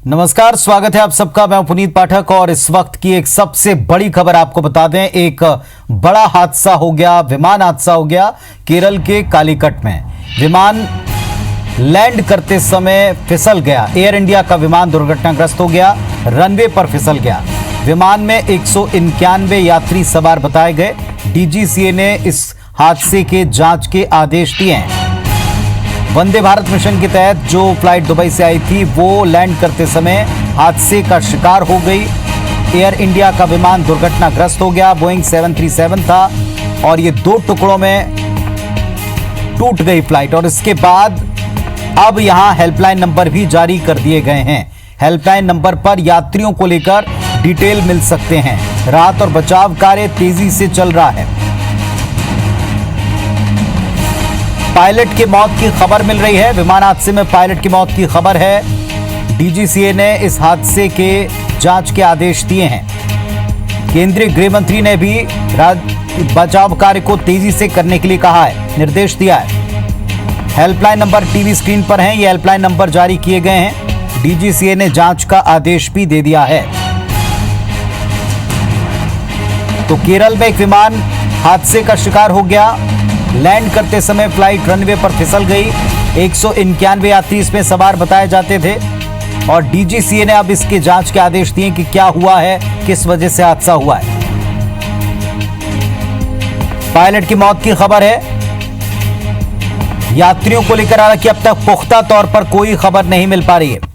नमस्कार, स्वागत है आप सबका। मैं पुनीत पाठक और इस वक्त की एक सबसे बड़ी खबर आपको बता दें। एक बड़ा हादसा हो गया, विमान हादसा हो गया केरल के कालीकट में। विमान लैंड करते समय फिसल गया। एयर इंडिया का विमान दुर्घटनाग्रस्त हो गया, रनवे पर फिसल गया। विमान में 191 यात्री सवार बताए गए। डीजीसीए ने इस हादसे के जांच के आदेश दिए हैं। वंदे भारत मिशन के तहत जो फ्लाइट दुबई से आई थी वो लैंड करते समय हादसे का शिकार हो गई। एयर इंडिया का विमान दुर्घटनाग्रस्त हो गया। बोइंग 737 था और ये 2 टुकड़ों में टूट गई फ्लाइट। और इसके बाद अब यहां हेल्पलाइन नंबर भी जारी कर दिए गए हैं। हेल्पलाइन नंबर पर यात्रियों को लेकर डिटेल मिल सकते हैं। राहत और बचाव कार्य तेजी से चल रहा है। पायलट की मौत की खबर मिल रही है। विमान हादसे में पायलट की मौत की खबर है। डीजीसीए ने इस हादसे के जांच के आदेश दिए हैं। केंद्रीय गृह मंत्री ने भी बचाव कार्य को तेजी से करने के लिए कहा है, निर्देश दिया है। हेल्पलाइन नंबर टीवी स्क्रीन पर हैं। ये हेल्पलाइन नंबर जारी किए गए हैं। डीजीसीए ने जांच का आदेश भी दे दिया है। तो केरल में एक विमान हादसे का शिकार हो गया। लैंड करते समय फ्लाइट रनवे पर फिसल गई। 191 यात्री इसमें सवार बताए जाते थे और डीजीसीए ने अब इसके जांच के आदेश दिए कि क्या हुआ है, किस वजह से हादसा हुआ है। पायलट की मौत की खबर है। यात्रियों को लेकर हालांकि अब तक पुख्ता तौर पर कोई खबर नहीं मिल पा रही है।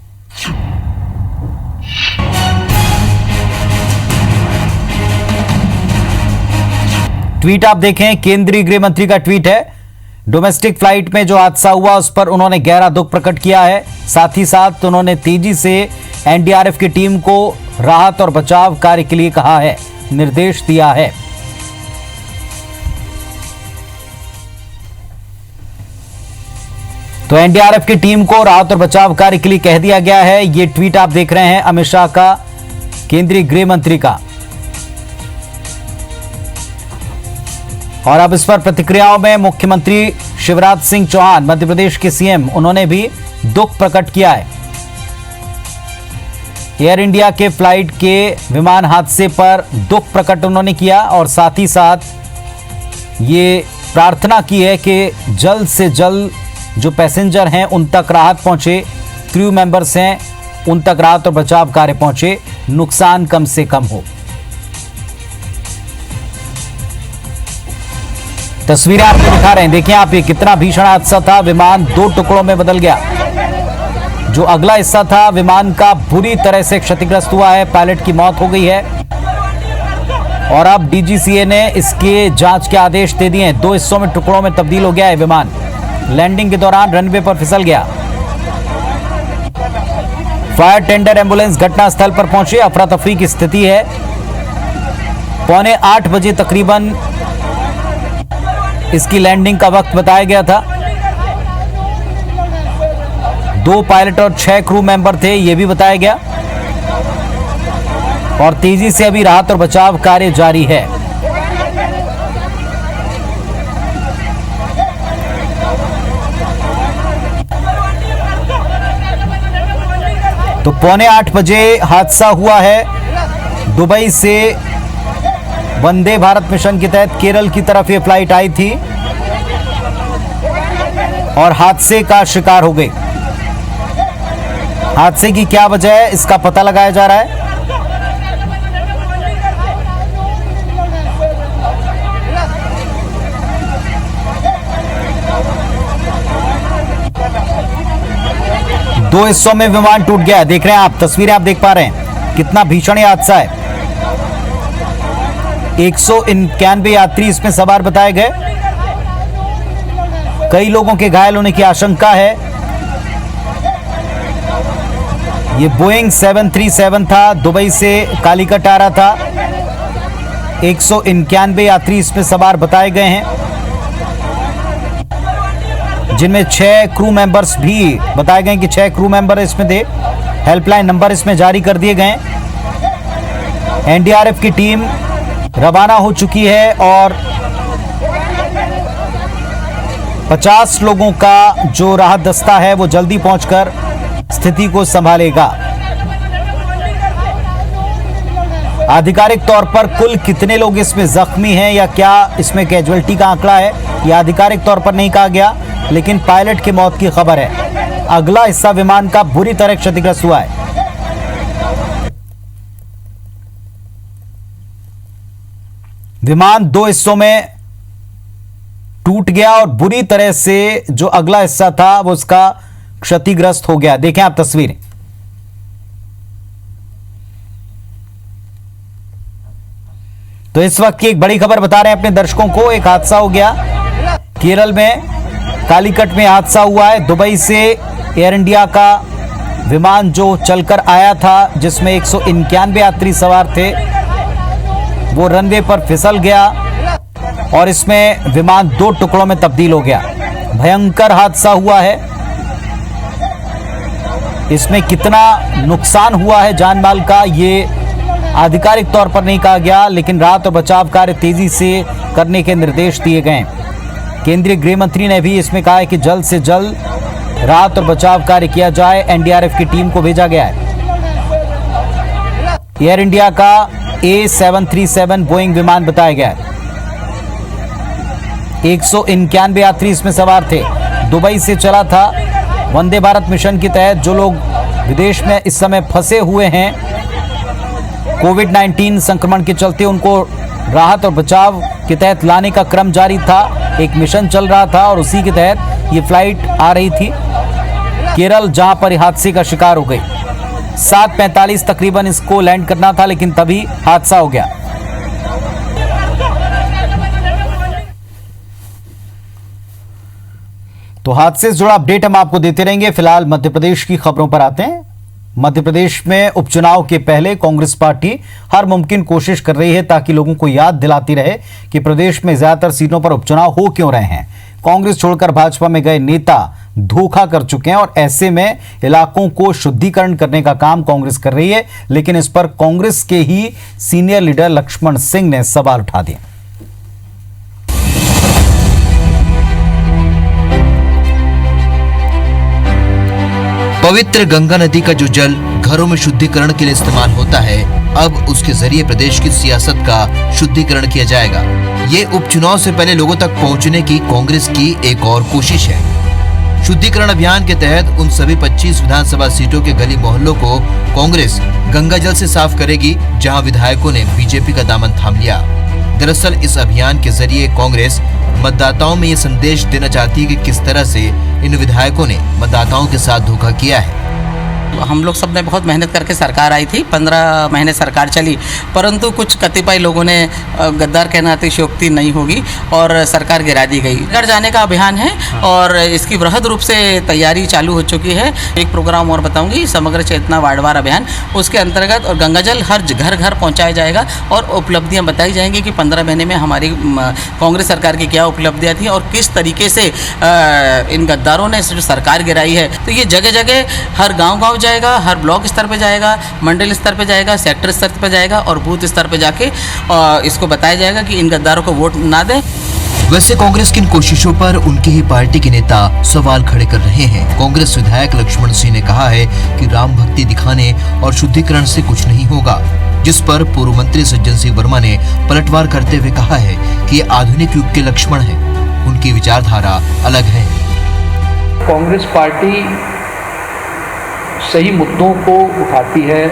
ट्वीट आप देखें, केंद्रीय गृह मंत्री का ट्वीट है। डोमेस्टिक फ्लाइट में जो हादसा हुआ उस पर उन्होंने गहरा दुख प्रकट किया है। साथ ही साथ उन्होंने तेजी से एनडीआरएफ की टीम को राहत और बचाव कार्य के लिए कहा है, निर्देश दिया है। तो एनडीआरएफ की टीम को राहत और बचाव कार्य के लिए कह दिया गया है। यह ट्वीट आप देख रहे हैं अमित शाह का, केंद्रीय गृह मंत्री का। और अब इस पर प्रतिक्रियाओं में मुख्यमंत्री शिवराज सिंह चौहान, मध्य प्रदेश के सीएम, उन्होंने भी दुख प्रकट किया है। एयर इंडिया के फ्लाइट के विमान हादसे पर दुख प्रकट उन्होंने किया और साथ ही साथ ये प्रार्थना की है कि जल्द से जल्द जो पैसेंजर हैं उन तक राहत पहुंचे, क्रू मेंबर्स हैं उन तक राहत और बचाव कार्य पहुंचे, नुकसान कम से कम हो। तस्वीरें आपको दिखा रहे हैं, देखिए आप, ये कितना भीषण हादसा था। विमान 2 टुकड़ों में बदल गया। जो अगला हिस्सा था विमान का बुरी तरह से क्षतिग्रस्त हुआ है। पायलट की मौत हो गई है और अब डीजीसीए ने इसके जांच के आदेश दे दिए हैं। 2 हिस्सों में, टुकड़ों में तब्दील हो गया है विमान। लैंडिंग के दौरान रनवे पर फिसल गया। फायर टेंडर एम्बुलेंस घटनास्थल पर पहुंचे। अफरा तफरी की स्थिति है। 7:45 बजे तकरीबन इसकी लैंडिंग का वक्त बताया गया था। 2 पायलट और 6 क्रू मेंबर थे, यह भी बताया गया। और तेजी से अभी राहत और बचाव कार्य जारी है। तो 7:45 बजे हादसा हुआ है। दुबई से वंदे भारत मिशन के तहत केरल की तरफ ये फ्लाइट आई थी और हादसे का शिकार हो गई। हादसे की क्या वजह है इसका पता लगाया जा रहा है। दो हिस्सों में विमान टूट गया है। देख रहे हैं आप, तस्वीरें आप देख पा रहे हैं, कितना भीषण हादसा है। 191 यात्री इसमें सवार बताए गए। कई लोगों के घायल होने की आशंका है। यह बोइंग 737 था, दुबई से कालीकट आ रहा था। 191 यात्री इसमें सवार बताए गए हैं, जिनमें 6 क्रू मेंबर्स भी बताए गए कि 6 क्रू मेंबर इसमें थे। हेल्पलाइन नंबर इसमें जारी कर दिए गए। एनडीआरएफ की टीम रवाना हो चुकी है और 50 लोगों का जो राहत दस्ता है वो जल्दी पहुंचकर स्थिति को संभालेगा। आधिकारिक तौर पर कुल कितने लोग इसमें जख्मी हैं या क्या इसमें कैजुअल्टी का आंकड़ा है, यह आधिकारिक तौर पर नहीं कहा गया, लेकिन पायलट की मौत की खबर है। अगला हिस्सा विमान का बुरी तरह क्षतिग्रस्त हुआ है। विमान दो हिस्सों में टूट गया और बुरी तरह से जो अगला हिस्सा था वो उसका क्षतिग्रस्त हो गया। देखें आप तस्वीरें। तो इस वक्त की एक बड़ी खबर बता रहे हैं अपने दर्शकों को। एक हादसा हो गया केरल में, कालीकट में हादसा हुआ है। दुबई से एयर इंडिया का विमान जो चलकर आया था जिसमें 191 यात्री सवार थे, वो रनवे पर फिसल गया और इसमें विमान दो टुकड़ों में तब्दील हो गया। भयंकर हादसा हुआ है। इसमें कितना नुकसान हुआ है जान माल का ये आधिकारिक तौर पर नहीं कहा गया, लेकिन राहत और बचाव कार्य तेजी से करने के निर्देश दिए गए। केंद्रीय गृह मंत्री ने भी इसमें कहा है कि जल्द से जल्द राहत और बचाव कार्य किया जाए। एनडीआरएफ की टीम को भेजा गया है। एयर इंडिया का A737 बोइंग विमान बताया गया है। 191 यात्री इसमें सवार थे। दुबई से चला था। वंदे भारत मिशन के तहत जो लोग विदेश में इस समय फंसे हुए हैं कोविड-19 संक्रमण के चलते, उनको राहत और बचाव के तहत लाने का क्रम जारी था। एक मिशन चल रहा था और उसी के तहत ये फ्लाइट आ रही थी केरल, जहां पर हादसे का शिकार हो गई। 7:45 तकरीबन इसको लैंड करना था, लेकिन तभी हादसा हो गया। तो हादसे से जुड़ा अपडेट हम आपको देते रहेंगे। फिलहाल मध्य प्रदेश की खबरों पर आते हैं। मध्य प्रदेश में उपचुनाव के पहले कांग्रेस पार्टी हर मुमकिन कोशिश कर रही है ताकि लोगों को याद दिलाती रहे कि प्रदेश में ज्यादातर सीटों पर उपचुनाव हो क्यों रहे हैं। कांग्रेस छोड़कर भाजपा में गए नेता धोखा कर चुके हैं और ऐसे में इलाकों को शुद्धिकरण करने का काम कांग्रेस कर रही है, लेकिन इस पर कांग्रेस के ही सीनियर लीडर लक्ष्मण सिंह ने सवाल उठा दिए। पवित्र गंगा नदी का जो जल घरों में शुद्धिकरण के लिए इस्तेमाल होता है, अब उसके जरिए प्रदेश की सियासत का शुद्धिकरण किया जाएगा। ये उपचुनाव से पहले लोगों तक पहुंचने की कांग्रेस की एक और कोशिश है। शुद्धिकरण अभियान के तहत उन सभी 25 विधानसभा सीटों के गली मोहल्लों को कांग्रेस गंगा जल से साफ करेगी जहां विधायकों ने बीजेपी का दामन थाम लिया। दरअसल इस अभियान के जरिए कांग्रेस मतदाताओं में ये संदेश देना चाहती है कि किस तरह से इन विधायकों ने मतदाताओं के साथ धोखा किया है। हम लोग सब ने बहुत मेहनत करके सरकार आई थी, 15 महीने सरकार चली, परंतु कुछ कतिपय लोगों ने गद्दार कहना अतिशयोक्ति नहीं होगी और सरकार गिरा दी गई। घर जाने का अभियान है और इसकी वृहद रूप से तैयारी चालू हो चुकी है। एक प्रोग्राम और बताऊंगी, समग्र चेतना वार्डवार अभियान, उसके अंतर्गत और गंगाजल हर घर घर पहुँचाया जाएगा और उपलब्धियाँ बताई जाएंगी कि 15 महीने में हमारी कांग्रेस सरकार की क्या उपलब्धियाँ थी और किस तरीके से इन गद्दारों ने जो सरकार गिराई है। तो ये जगह जगह हर गाँव जाएगा, हर ब्लॉक स्तर पे जाएगा, मंडल स्तर पे जाएगा, सेक्टर स्तर पे जाएगा और बूथ स्तर पे जाके इसको बताया जाएगा कि इन गद्दारों को वोट ना दें। वैसे कांग्रेस की इन कोशिशों पर उनकी ही पार्टी के नेता सवाल खड़े कर रहे हैं। कांग्रेस विधायक लक्ष्मण सिंह ने कहा है कि राम भक्ति दिखाने और शुद्धिकरण से कुछ नहीं होगा, जिस पर पूर्व मंत्री सज्जन सिंह वर्मा ने पलटवार करते हुए कहा है कि ये आधुनिक युग के लक्ष्मण हैं, उनकी विचारधारा अलग है। कांग्रेस पार्टी सही मुद्दों को उठाती है,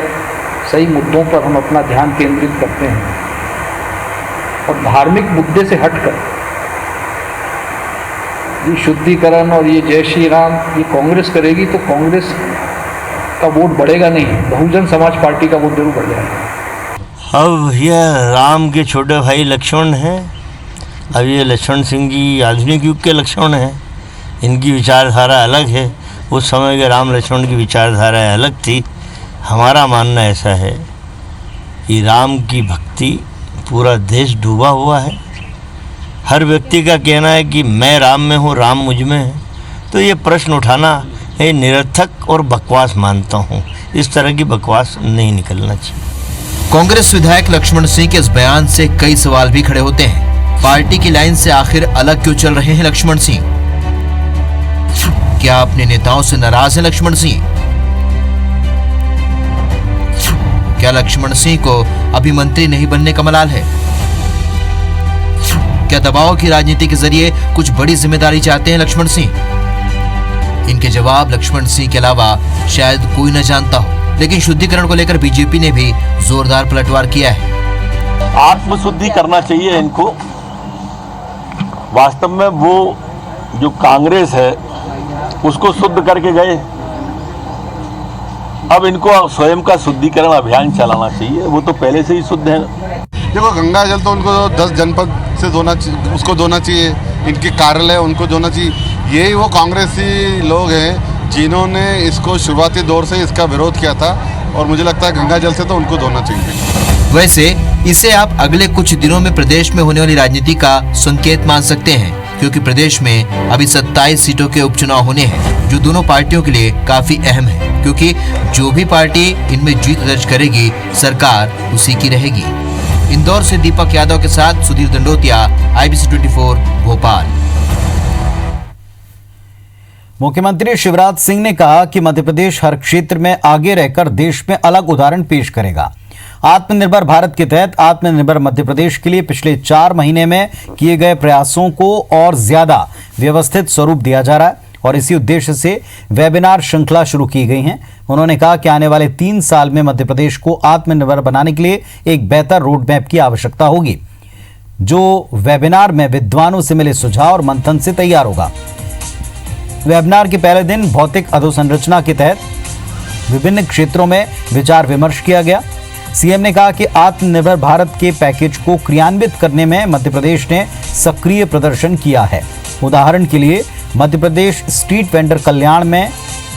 सही मुद्दों पर हम अपना ध्यान केंद्रित करते हैं और धार्मिक मुद्दे से हटकर ये शुद्धिकरण और ये जय श्री राम ये कांग्रेस करेगी तो कांग्रेस का वोट बढ़ेगा नहीं, बहुजन समाज पार्टी का वोट जरूर बढ़ जाएगा। अब ये राम के छोटे भाई लक्ष्मण हैं, अब ये लक्ष्मण सिंह जी आधुनिक युग के लक्ष्मण हैं, इनकी विचारधारा अलग है। उस समय के राम लक्ष्मण की विचारधारा अलग थी। हमारा मानना ऐसा है कि राम की भक्ति पूरा देश डूबा हुआ है। हर व्यक्ति का कहना है कि मैं राम में हूँ, राम मुझ में है। तो ये प्रश्न उठाना ये निरर्थक और बकवास मानता हूँ। इस तरह की बकवास नहीं निकलना चाहिए। कांग्रेस विधायक लक्ष्मण सिंह के इस बयान से कई सवाल भी खड़े होते हैं। पार्टी की लाइन से आखिर अलग क्यों चल रहे हैं लक्ष्मण सिंह? क्या अपने नेताओं से नाराज है लक्ष्मण सिंह? क्या लक्ष्मण सिंह को अभी मंत्री नहीं बनने का मलाल है? क्या दबाव की राजनीति के जरिए कुछ बड़ी जिम्मेदारी चाहते हैं लक्ष्मण सिंह? इनके जवाब लक्ष्मण सिंह के अलावा शायद कोई न जानता हो, लेकिन शुद्धिकरण को लेकर बीजेपी ने भी जोरदार पलटवार किया है। आत्मशुद्धि करना चाहिए इनको। वास्तव में वो जो कांग्रेस है उसको शुद्ध करके गए, अब इनको स्वयं का शुद्धिकरण अभियान चलाना चाहिए। वो तो पहले से ही शुद्ध है। देखो, गंगा जल तो उनको 10 जनपद से उसको धोना चाहिए, इनके कार्यालय उनको धोना चाहिए। यही वो कांग्रेसी लोग हैं जिन्होंने इसको शुरुआती दौर से इसका विरोध किया था, और मुझे लगता है गंगा जल से तो उनको धोना चाहिए। वैसे इसे आप अगले कुछ दिनों में प्रदेश में होने वाली राजनीति का संकेत मान सकते हैं, क्योंकि प्रदेश में अभी 27 सीटों के उपचुनाव होने हैं, जो दोनों पार्टियों के लिए काफी अहम है, क्योंकि जो भी पार्टी इनमें जीत दर्ज करेगी सरकार उसी की रहेगी। इंदौर से दीपक यादव के साथ सुधीर दंडोतिया, IBC 24 भोपाल। मुख्यमंत्री शिवराज सिंह ने कहा कि मध्य प्रदेश हर क्षेत्र में आगे रहकर देश में अलग उदाहरण पेश करेगा। आत्मनिर्भर भारत के तहत आत्मनिर्भर मध्य प्रदेश के लिए पिछले 4 महीने में किए गए प्रयासों को और ज्यादा व्यवस्थित स्वरूप दिया जा रहा है, और इसी उद्देश्य से वेबिनार श्रृंखला शुरू की गई है। उन्होंने कहा कि आने वाले 3 साल में मध्य प्रदेश को आत्मनिर्भर बनाने के लिए एक बेहतर रोड मैप की आवश्यकता होगी, जो वेबिनार में विद्वानों से मिले सुझाव और मंथन से तैयार होगा। वेबिनार के पहले दिन भौतिक अधोसंरचना के तहत विभिन्न क्षेत्रों में विचार विमर्श किया गया। सीएम ने कहा कि आत्मनिर्भर भारत के पैकेज को क्रियान्वित करने में मध्य प्रदेश ने सक्रिय प्रदर्शन किया है। उदाहरण के लिए मध्य प्रदेश स्ट्रीट वेंडर कल्याण में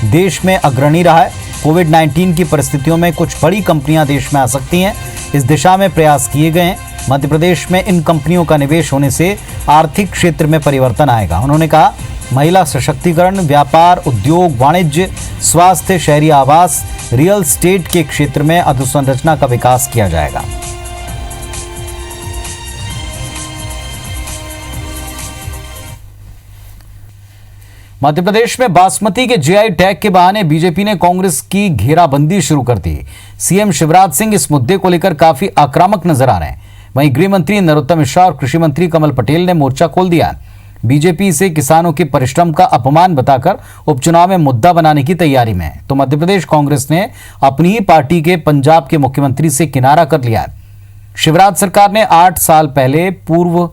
देश में अग्रणी रहा है। कोविड-19 की परिस्थितियों में कुछ बड़ी कंपनियां देश में आ सकती हैं, इस दिशा में प्रयास किए गए हैं। मध्य प्रदेश में इन कंपनियों का निवेश होने से आर्थिक क्षेत्र में परिवर्तन आएगा। उन्होंने कहा, महिला सशक्तिकरण, व्यापार, उद्योग, वाणिज्य, स्वास्थ्य, शहरी आवास, रियल एस्टेट के क्षेत्र में अधोसंरचना का विकास किया जाएगा। मध्य प्रदेश में बासमती के जीआई टैग के बहाने बीजेपी ने कांग्रेस की घेराबंदी शुरू कर दी। सीएम शिवराज सिंह इस मुद्दे को लेकर काफी आक्रामक नजर आ रहे हैं। वहीं गृह मंत्री नरोत्तम मिश्रा और कृषि मंत्री कमल पटेल ने मोर्चा खोल दिया। बीजेपी इसे किसानों के परिश्रम का अपमान बताकर उपचुनाव में मुद्दा बनाने की तैयारी में है, तो मध्य प्रदेश कांग्रेस ने अपनी ही पार्टी के पंजाब के मुख्यमंत्री से किनारा कर लिया है। शिवराज सरकार ने 8 साल पहले पूर्व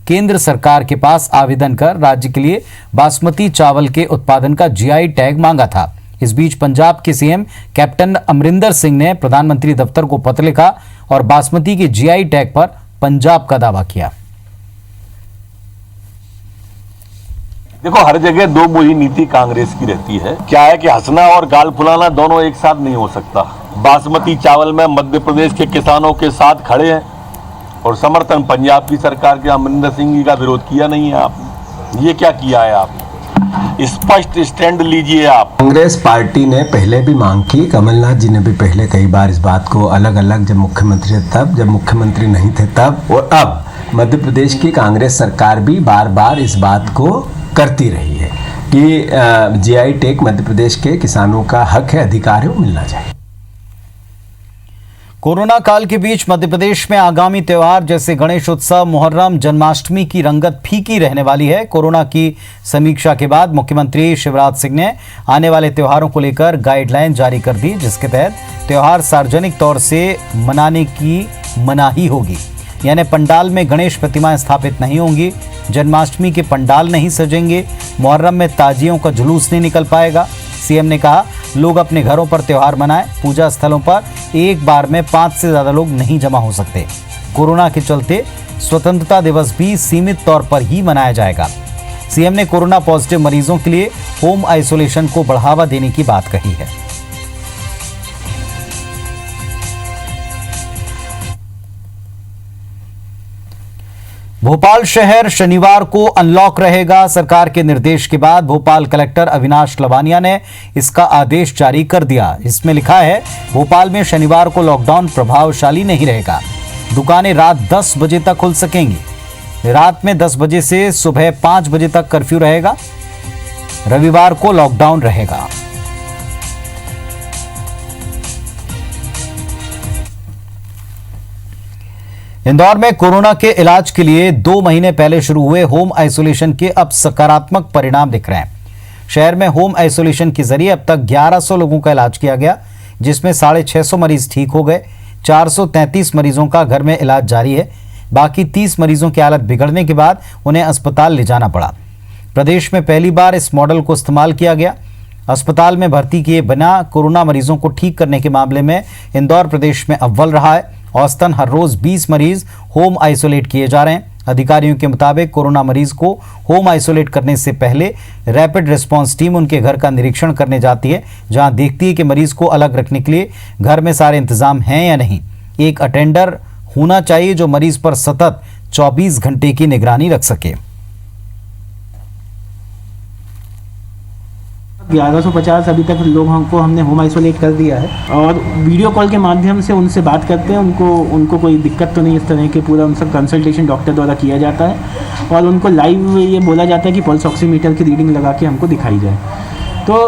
केंद्र सरकार के पास आवेदन कर राज्य के लिए बासमती चावल के उत्पादन का जीआई टैग मांगा था। इस बीच पंजाब के सीएम कैप्टन अमरिंदर सिंह ने प्रधानमंत्री दफ्तर को पत्र लिखा और बासमती के जीआई टैग पर पंजाब का दावा किया। देखो, हर जगह दो मुही नीति कांग्रेस की रहती है। क्या है कि हंसना और गाल फुलाना दोनों एक साथ नहीं हो सकता। बासमती चावल में मध्य प्रदेश के किसानों के साथ खड़े हैं और समर्थन पंजाब की सरकार के अमरिंदर सिंह जी का विरोध किया नहीं है आपने। ये क्या किया है आप? स्पष्ट स्टैंड लीजिए आप। कांग्रेस पार्टी ने पहले भी मांग की, कमलनाथ जी ने भी पहले कई बार इस बात को अलग अलग, जब मुख्यमंत्री थे तब, जब मुख्यमंत्री नहीं थे तब, और अब मध्य प्रदेश की कांग्रेस सरकार भी बार बार इस बात को करती रही है कि जीआई टैग मध्य प्रदेश के किसानों का हक है, अधिकार है, वो मिलना चाहिए। कोरोना काल के बीच मध्य प्रदेश में आगामी त्योहार जैसे गणेश उत्सव, मुहर्रम, जन्माष्टमी की रंगत फीकी रहने वाली है। कोरोना की समीक्षा के बाद मुख्यमंत्री शिवराज सिंह ने आने वाले त्योहारों को लेकर गाइडलाइन जारी कर दी, जिसके तहत त्योहार सार्वजनिक तौर से मनाने की मनाही होगी। यानी पंडाल में गणेश प्रतिमाएं स्थापित नहीं होंगी, जन्माष्टमी के पंडाल नहीं सजेंगे, मुहर्रम में ताजियों का जुलूस नहीं निकल पाएगा। सीएम ने कहा, लोग अपने घरों पर त्योहार मनाएं, पूजा स्थलों पर एक बार में 5 से ज्यादा लोग नहीं जमा हो सकते। कोरोना के चलते स्वतंत्रता दिवस भी सीमित तौर पर ही मनाया जाएगा। सीएम ने कोरोना पॉजिटिव मरीजों के लिए होम आइसोलेशन को बढ़ावा देने की बात कही है। भोपाल शहर शनिवार को अनलॉक रहेगा। सरकार के निर्देश के बाद भोपाल कलेक्टर अविनाश लवानिया ने इसका आदेश जारी कर दिया। इसमें लिखा है, भोपाल में शनिवार को लॉकडाउन प्रभावशाली नहीं रहेगा। दुकानें रात 10 बजे तक खुल सकेंगी। रात में 10 बजे से सुबह 5 बजे तक कर्फ्यू रहेगा। रविवार को लॉकडाउन रहेगा। इंदौर में कोरोना के इलाज के लिए 2 महीने पहले शुरू हुए होम आइसोलेशन के अब सकारात्मक परिणाम दिख रहे हैं। शहर में होम आइसोलेशन के जरिए अब तक 1100 लोगों का इलाज किया गया, जिसमें 650 मरीज ठीक हो गए। 433 मरीजों का घर में इलाज जारी है। बाकी 30 मरीजों की हालत बिगड़ने के बाद उन्हें अस्पताल ले जाना पड़ा। प्रदेश में पहली बार इस मॉडल को इस्तेमाल किया गया। अस्पताल में भर्ती किए बिना कोरोना मरीजों को ठीक करने के मामले में इंदौर प्रदेश में अव्वल रहा है। औसतन हर रोज 20 मरीज होम आइसोलेट किए जा रहे हैं। अधिकारियों के मुताबिक कोरोना मरीज को होम आइसोलेट करने से पहले रैपिड रिस्पांस टीम उनके घर का निरीक्षण करने जाती है, जहां देखती है कि मरीज को अलग रखने के लिए घर में सारे इंतजाम हैं या नहीं। एक अटेंडर होना चाहिए जो मरीज पर सतत 24 घंटे की निगरानी रख सके। 1150 अभी तक हमने होम आइसोलेट कर दिया है और वीडियो कॉल के माध्यम से उनसे बात करते हैं। उनको कोई दिक्कत तो नहीं, इस तरह के पूरा उनका कंसल्टेशन डॉक्टर द्वारा किया जाता है और उनको लाइव ये बोला जाता है कि पल्स ऑक्सीमीटर की रीडिंग लगा के हमको दिखाई जाए। तो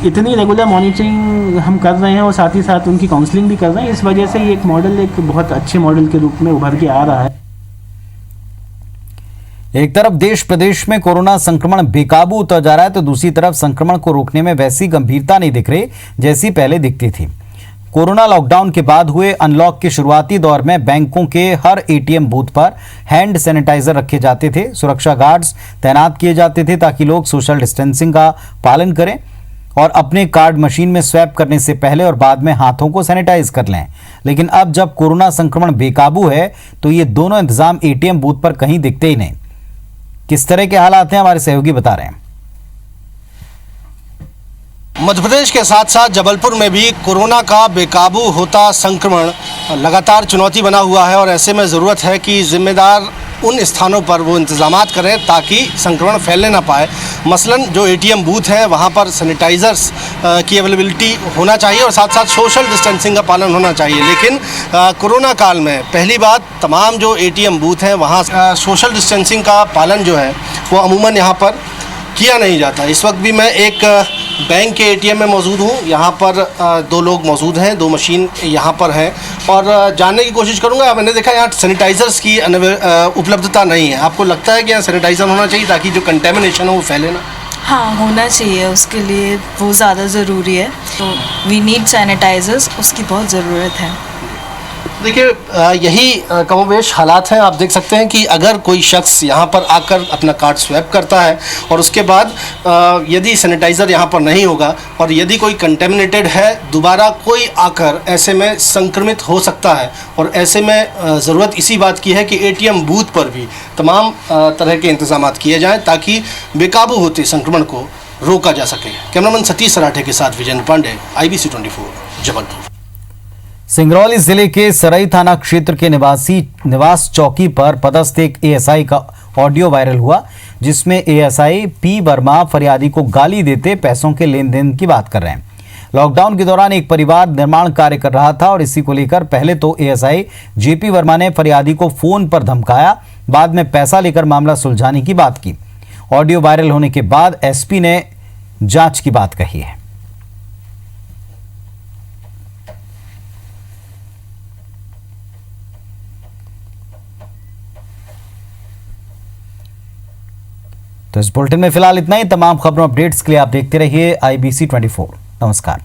इतनी रेगुलर मॉनिटरिंग हम कर रहे हैं और साथ ही साथ उनकी काउंसलिंग भी कर रहे हैं। इस वजह से ये एक मॉडल एक बहुत अच्छे मॉडल के रूप में उभर के आ रहा है। एक तरफ देश प्रदेश में कोरोना संक्रमण बेकाबू होता जा रहा है, तो दूसरी तरफ संक्रमण को रोकने में वैसी गंभीरता नहीं दिख रही जैसी पहले दिखती थी। कोरोना लॉकडाउन के बाद हुए अनलॉक के शुरुआती दौर में बैंकों के हर एटीएम बूथ पर हैंड सैनिटाइजर रखे जाते थे। सुरक्षा गार्ड्स तैनात किए जाते थे ताकि लोग सोशल डिस्टेंसिंग का पालन करें और अपने कार्ड मशीन में स्वैप करने से पहले और बाद में हाथों को सैनिटाइज कर लें। लेकिन अब जब कोरोना संक्रमण बेकाबू है तो ये दोनों इंतजाम एटीएम बूथ पर कहीं दिखते ही नहीं। किस तरह के हालात हैं, हमारे सहयोगी बता रहे हैं। मध्य प्रदेश के साथ साथ जबलपुर में भी कोरोना का बेकाबू होता संक्रमण लगातार चुनौती बना हुआ है और ऐसे में ज़रूरत है कि जिम्मेदार उन स्थानों पर वो इंतजामात करें ताकि संक्रमण फैलने ना पाए। मसलन जो एटीएम बूथ है वहाँ पर सैनिटाइज़र्स की अवेलेबिलिटी होना चाहिए और साथ साथ सोशल डिस्टेंसिंग का पालन होना चाहिए। लेकिन कोरोना काल में पहली बात तमाम जो एटीएम बूथ हैं वहाँ सोशल डिस्टेंसिंग का पालन जो है वो अमूमन यहाँ पर किया नहीं जाता। इस वक्त भी मैं एक बैंक के एटीएम में मौजूद हूँ। यहाँ पर 2 लोग मौजूद हैं, 2 मशीन यहाँ पर हैं और जानने की कोशिश करूँगा। मैंने देखा यहाँ सैनिटाइज़र्स की उपलब्धता नहीं है। आपको लगता है कि यहाँ सैनिटाइज़र होना चाहिए ताकि जो कंटेमिनेशन है वो फैले ना? हाँ, होना चाहिए, उसके लिए वो ज़्यादा ज़रूरी है। तो वी नीड सैनिटाइज़र्स, उसकी बहुत ज़रूरत है। देखिए यही कमोबेश हालात हैं। आप देख सकते हैं कि अगर कोई शख्स यहाँ पर आकर अपना कार्ड स्वैप करता है और उसके बाद यदि सैनिटाइज़र यहाँ पर नहीं होगा और यदि कोई कंटेमिनेटेड है, दोबारा कोई आकर ऐसे में संक्रमित हो सकता है। और ऐसे में ज़रूरत इसी बात की है कि एटीएम बूथ पर भी तमाम तरह के इंतजामात किए जाएँ ताकि बेकाबू होते संक्रमण को रोका जा सके। कैमरामैन सतीश सराठे के साथ विजय पांडे, IBC 24 जबलपुर। सिंगरौली जिले के सरई थाना क्षेत्र के निवास चौकी पर पदस्थ एक एएसआई का ऑडियो वायरल हुआ, जिसमें एएसआई पी वर्मा फरियादी को गाली देते पैसों के लेन देन की बात कर रहे हैं। लॉकडाउन के दौरान एक परिवार निर्माण कार्य कर रहा था और इसी को लेकर पहले तो एएसआई जेपी वर्मा ने फरियादी को फोन पर धमकाया, बाद में पैसा लेकर मामला सुलझाने की बात की। ऑडियो वायरल होने के बाद एसपी ने जांच की बात कही है। तो इस बुलेटिन में फिलहाल इतना ही। तमाम खबरों अपडेट्स के लिए आप देखते रहिए IBC 24। नमस्कार।